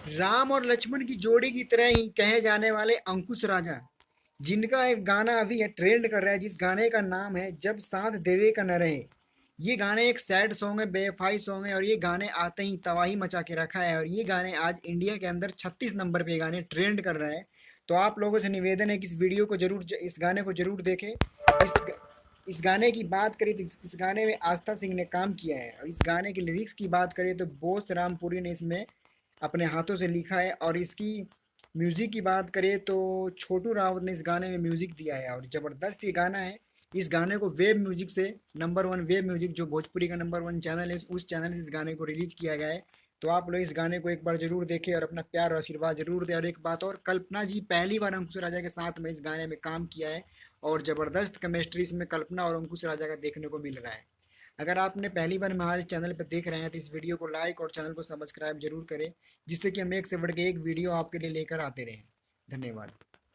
राम और लक्ष्मण की जोड़ी की तरह ही कहे जाने वाले अंकुश राजा, जिनका एक गाना अभी है ट्रेंड कर रहा है, जिस गाने का नाम है जब साथ देवे का न रहे। ये गाने एक सैड सॉन्ग है, बेवफाई सॉन्ग है, और ये गाने आते ही तबाही मचा के रखा है, और ये गाने आज इंडिया के अंदर 36 नंबर पे गाने ट्रेंड कर रहा है। तो आप लोगों से निवेदन है कि इस वीडियो को जरूर, इस गाने को जरूर देखें। इस गाने की बात करें तो इस गाने में आस्था सिंह ने काम किया है, और इस गाने की लिरिक्स की बात करें तो बोस रामपुरी ने इसमें अपने हाथों से लिखा है। और इसकी म्यूज़िक की बात करें तो छोटू रावत ने इस गाने में म्यूज़िक दिया है, और ज़बरदस्त ये गाना है। इस गाने को वेब म्यूज़िक से, नंबर वन वेब म्यूज़िक जो भोजपुरी का नंबर वन चैनल है, उस चैनल से इस गाने को रिलीज़ किया गया है। तो आप लोग इस गाने को एक बार ज़रूर देखें और अपना प्यार और आशीर्वाद ज़रूर दें। और एक बात और, कल्पना जी पहली बार अंकुश राजा के साथ में इस गाने में काम किया है, और ज़बरदस्त केमिस्ट्री इसमें कल्पना और अंकुश राजा का देखने को मिल रहा है। अगर आपने पहली बार हमारे चैनल पर देख रहे हैं तो इस वीडियो को लाइक और चैनल को सब्सक्राइब जरूर करें, जिससे कि हम एक से बढ़ के एक वीडियो आपके लिए लेकर आते रहें। धन्यवाद।